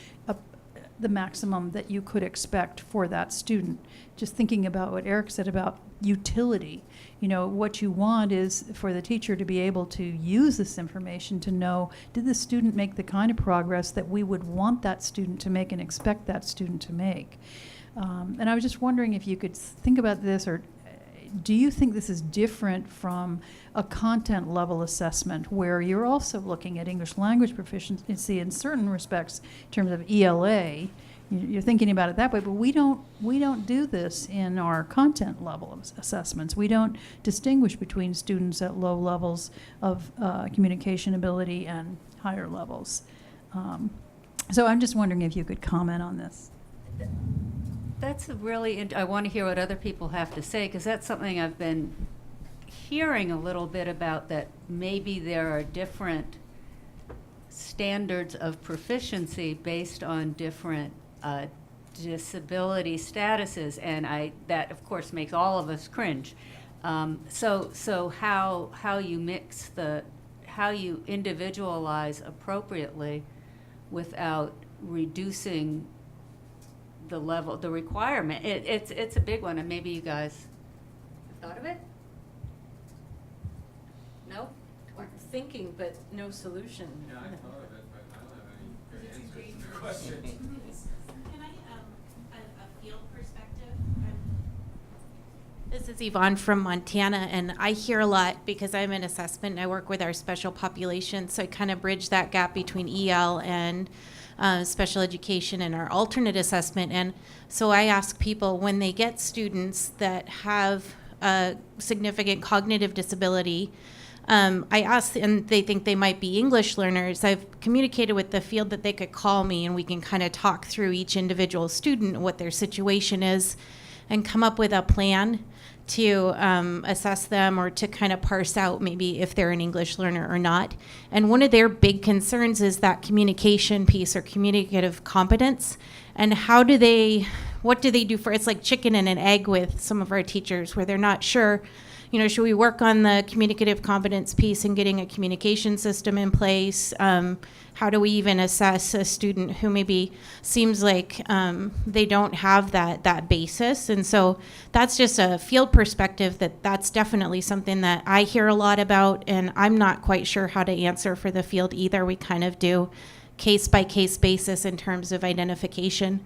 the maximum that you could expect for that student. Just thinking about what Eric said about utility. You know, what you want is for the teacher to be able to use this information to know, did the student make the kind of progress that we would want that student to make and expect that student to make? And I was just wondering if you could think about this, or do you think this is different from a content level assessment where you're also looking at English language proficiency in certain respects in terms of ELA? You're thinking about it that way, but we don't do this in our content level of assessments. We don't distinguish between students at low levels of communication ability and higher levels. So I'm just wondering if you could comment on this. That's a really, I want to hear what other people have to say, because that's something I've been hearing a little bit about, that maybe there are different standards of proficiency based on different disability statuses, and that of course makes all of us cringe. So how you mix how you individualize appropriately without reducing the level, the requirement. It's a big one, and maybe you guys have thought of it? No? We're thinking, but no solution. Yeah, I thought of it, but I don't have any good answers to the question. Can I, a field perspective? This is Yvonne from Montana, and I hear a lot because I'm in assessment and I work with our special population, so I kind of bridge that gap between EL and special education and our alternate assessment. And so I ask people, when they get students that have a significant cognitive disability, I asked, and they think they might be English learners. I've communicated with the field that they could call me and we can kind of talk through each individual student and what their situation is and come up with a plan to assess them or to kind of parse out maybe if they're an English learner or not. And one of their big concerns is that communication piece or communicative competence. And what do they do for, it's like chicken and an egg with some of our teachers where they're not sure, should we work on the communicative competence piece and getting a communication system in place? How do we even assess a student who maybe seems like they don't have that basis? And so that's just a field perspective that's definitely something that I hear a lot about, and I'm not quite sure how to answer for the field either. We kind of do case-by-case basis in terms of identification.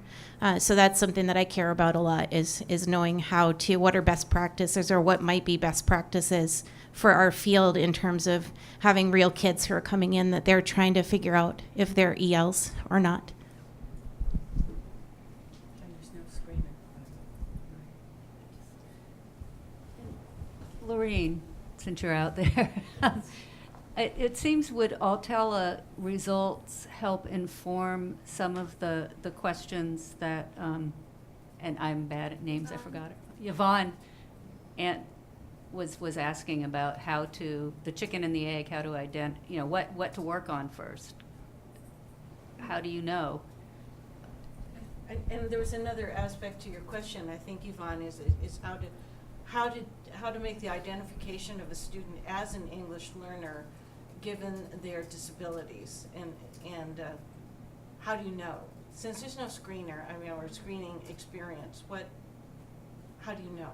So that's something that I care about a lot is knowing what are best practices or what might be best practices for our field in terms of having real kids who are coming in that they're trying to figure out if they're ELs or not. Lorene, since you're out there, it seems would Altella results help inform some of the questions that, and I'm bad at names, I forgot it. Yvonne was asking about the chicken and the egg, how to what to work on first. How do you know? And there was another aspect to your question, I think, Yvonne, is how to make the identification of a student as an English learner given their disabilities, and how do you know? Since there's no screener, or screening experience, how do you know?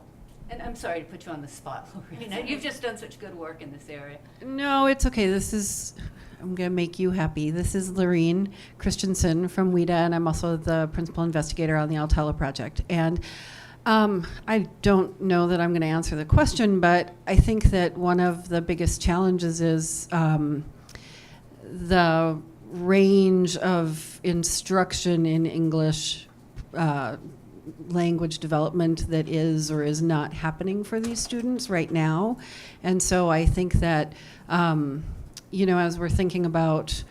And I'm sorry to put you on the spot, Lorena. You've just done such good work in this area. No, it's okay. I'm going to make you happy. This is Lorene Christensen from WIDA, and I'm also the principal investigator on the Altella project. And I don't know that I'm going to answer the question, but I think that one of the biggest challenges is the range of instruction in English language development that is or is not happening for these students right now. And so I think that, as we're thinking about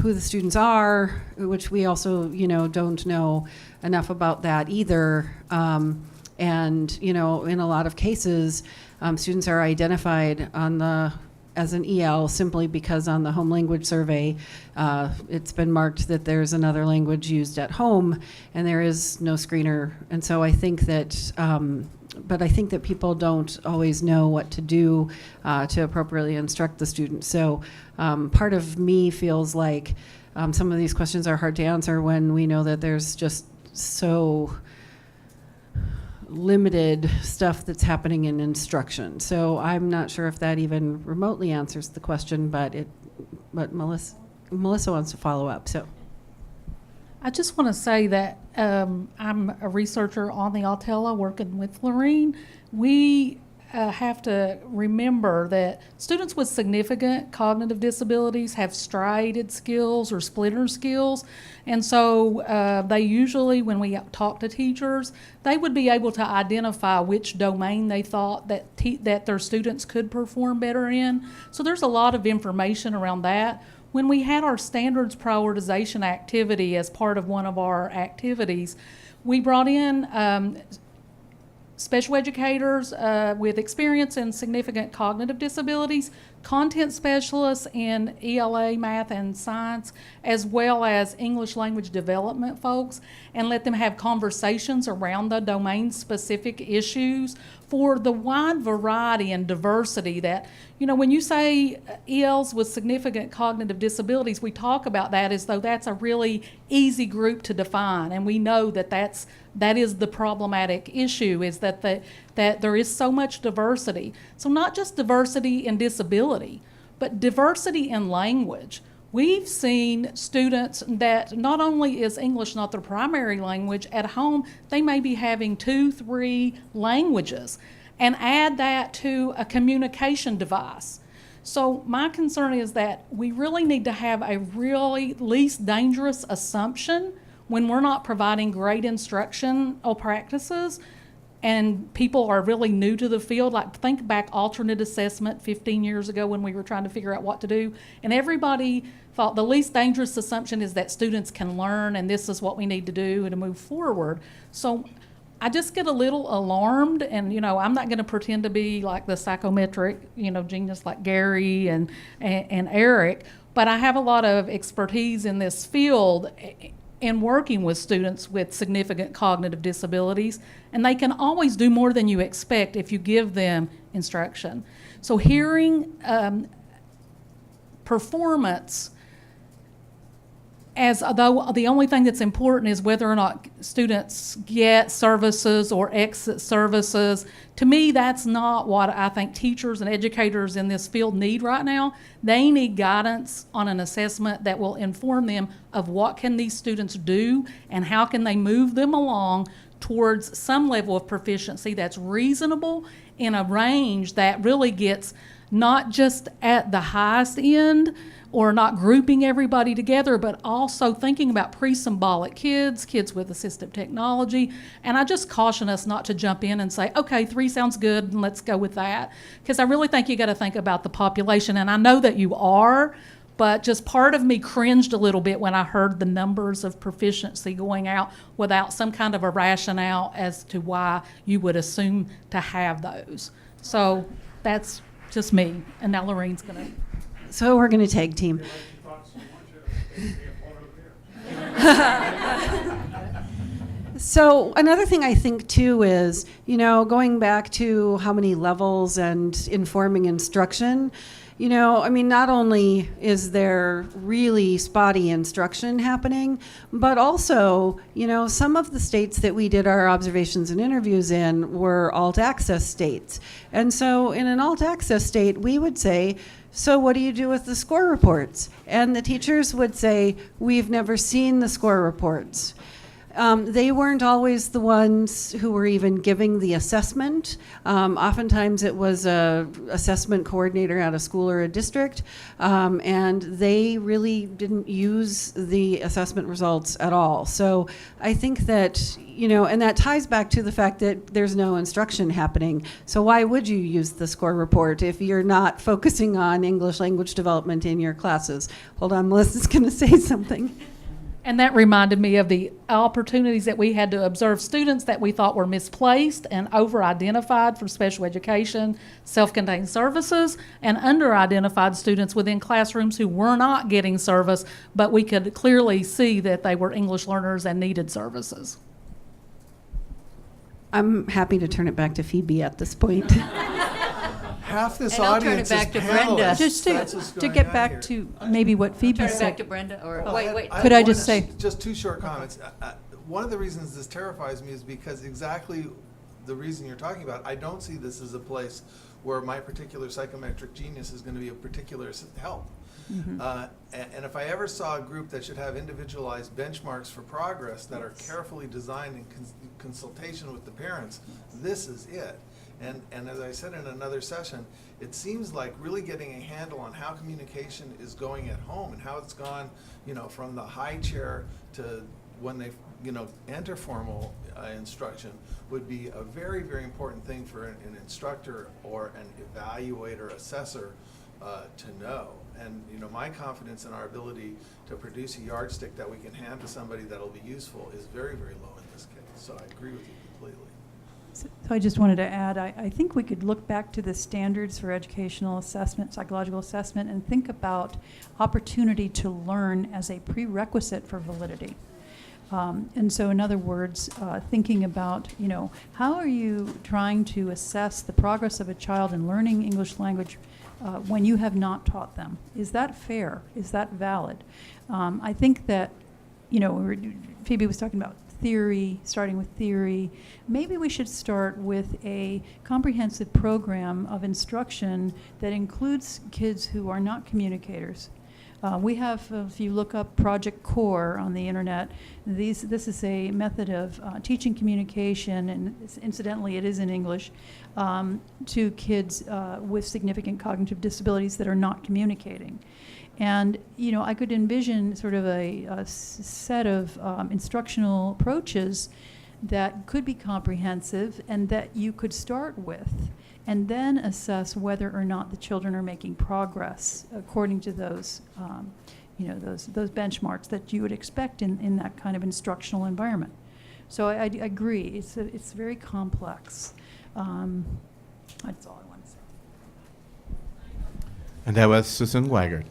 who the students are, which we also, don't know enough about that either. And, in a lot of cases, students are identified as an EL simply because on the home language survey, it's been marked that there's another language used at home and there is no screener. And so I think that, but I think that people don't always know what to do to appropriately instruct the students. So part of me feels like some of these questions are hard to answer when we know that there's just so limited stuff that's happening in instruction. So I'm not sure if that even remotely answers the question, but Melissa wants to follow up. So I just want to say that I'm a researcher on the Altella working with Lorene. We have to remember that students with significant cognitive disabilities have striated skills or splitter skills. And so they usually, when we talk to teachers, they would be able to identify which domain they thought that their students could perform better in. So there's a lot of information around that. When we had our standards prioritization activity as part of one of our activities, we brought in special educators with experience in significant cognitive disabilities, content specialists in ELA, math, and science, as well as English language development folks, and let them have conversations around the domain-specific issues for the wide variety and diversity that, when you say ELs with significant cognitive disabilities, we talk about that as though that's a really easy group to define, and we know that is the problematic issue, is that there is so much diversity. So not just diversity in disability, but diversity in language. We've seen students that not only is English not their primary language, at home they may be having 2-3 languages, and add that to a communication device. So my concern is that we really need to have a really least dangerous assumption when we're not providing great instruction or practices and people are really new to the field. Like, think back alternate assessment 15 years ago when we were trying to figure out what to do, and everybody thought the least dangerous assumption is that students can learn and this is what we need to do to move forward. So I just get a little alarmed, and I'm not going to pretend to be like the psychometric genius like Gary and Eric, but I have a lot of expertise in this field in working with students with significant cognitive disabilities, and they can always do more than you expect if you give them instruction. So hearing performance as though the only thing that's important is whether or not students get services or exit services. To me, that's not what I think teachers and educators in this field need right now. They need guidance on an assessment that will inform them of what can these students do and how can they move them along towards some level of proficiency that's reasonable in a range that really gets not just at the highest end, or not grouping everybody together, but also thinking about pre-symbolic kids with assistive technology. And I just caution us not to jump in and say, okay, 3 sounds good, and let's go with that. Because I really think you got to think about the population, and I know that you are, but just part of me cringed a little bit when I heard the numbers of proficiency going out without some kind of a rationale as to why you would assume to have those. So that's just me, and now Lorraine's going to. So we're going to tag team. So another thing I think too is, going back to how many levels and informing instruction, not only is there really spotty instruction happening, but also, some of the states that we did our observations and interviews in were alt access states. And so in an alt access state, we would say, so what do you do with the score reports? And the teachers would say, we've never seen the score reports. They weren't always the ones who were even giving the assessment. Oftentimes it was a assessment coordinator at a school or a district, and they really didn't use the assessment results at all. So I think that, and that ties back to the fact that there's no instruction happening. So why would you use the score report if you're not focusing on English language development in your classes? Hold on, Melissa's going to say something. And that reminded me of the opportunities that we had to observe students that we thought were misplaced and over-identified for special education, self-contained services, and under-identified students within classrooms who were not getting service, but we could clearly see that they were English learners and needed services. I'm happy to turn it back to Phoebe at this point. Half this And I'll turn audience it back is to Brenda. panelists. Just That's what's to going get on back here. to maybe what Phoebe Turn it back said. to Brenda, or Well, wait. Could I just wanna say- just 2 short comments. One of the reasons this terrifies me is because exactly the reason you're talking about, I don't see this as a place where my particular psychometric genius is going to be of particular help. Mm-hmm. And if I ever saw a group that should have individualized benchmarks for progress that are carefully designed in consultation with the parents, this is it. And as I said in another session, it seems like really getting a handle on how communication is going at home and how it's gone, from the high chair to when they, enter formal instruction would be a very, very important thing for an instructor or an evaluator, assessor to know. And, my confidence in our ability to produce a yardstick that we can hand to somebody that'll be useful is very, very low in this case. So I agree with you completely. So I just wanted to add, I think we could look back to the standards for educational assessment, psychological assessment, and think about opportunity to learn as a prerequisite for validity. And so in other words, thinking about, how are you trying to assess the progress of a child in learning English language when you have not taught them? Is that fair? Is that valid? I think that, Phoebe was talking about theory, starting with theory. Maybe we should start with a comprehensive program of instruction that includes kids who are not communicators. We have, if you look up Project CORE on the internet, this is a method of teaching communication, and incidentally it is in English, to kids with significant cognitive disabilities that are not communicating. And, I could envision sort of a set of instructional approaches that could be comprehensive and that you could start with, and then assess whether or not the children are making progress according to those, those benchmarks that you would expect in that kind of instructional environment. So I agree, it's very complex. That's all I want to say. And that was Susan Weigert.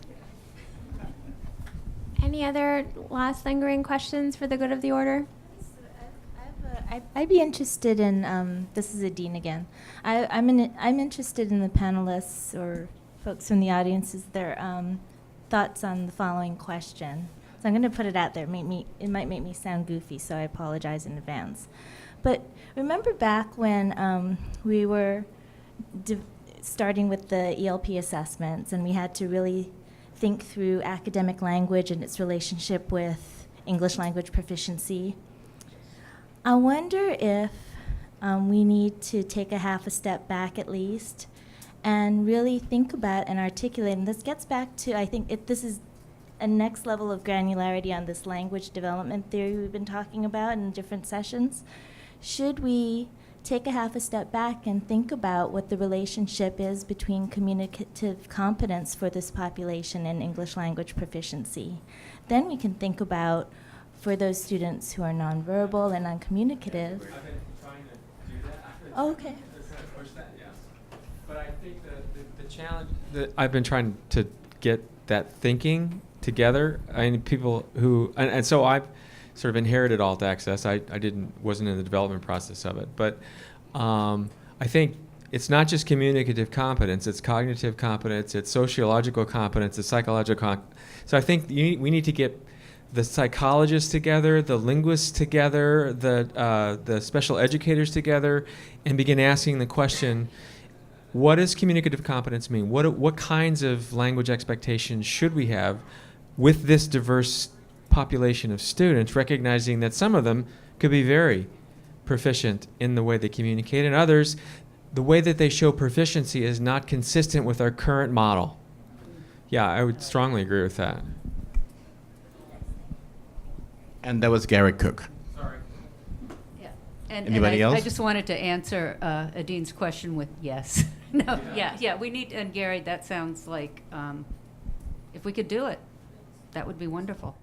Any other last lingering questions for the good of the order? I'd be interested in, this is Adine again. I'm interested in the panelists or folks from the audience's their thoughts on the following question. So I'm going to put it out there. It might make me sound goofy, so I apologize in advance. But remember back when we were starting with the ELP assessments, and we had to really think through academic language and its relationship with English language proficiency. I wonder if we need to take a half a step back at least and really think about and articulate, and this gets back to, I think this is a next level of granularity on this language development theory we've been talking about in different sessions. Should we take a half a step back and think about what the relationship is between communicative competence for this population and English language proficiency? Then we can think about, for those students who are nonverbal and non-communicative. I've been trying to do that. Oh, okay. Trying to push that, yes. But I think the challenge that I've been trying to get that thinking together. I mean, people who, and so I've sort of inherited alt access. I wasn't in the development process of it, but I think it's not just communicative competence, it's cognitive competence, it's sociological competence, it's psychological so I think we need to get the psychologists together, the linguists together, the special educators together, and begin asking the question, what does communicative competence mean? What kinds of language expectations should we have with this diverse population of students, recognizing that some of them could be very proficient in the way they communicate, and others, the way that they show proficiency is not consistent with our current model. Yeah, I would strongly agree with that. And that was Gary Cook. Sorry. Yeah. And Anybody else? I just wanted to answer Adine's question with yes. No, yeah, we need, and Gary, that sounds like, if we could do it, that would be wonderful.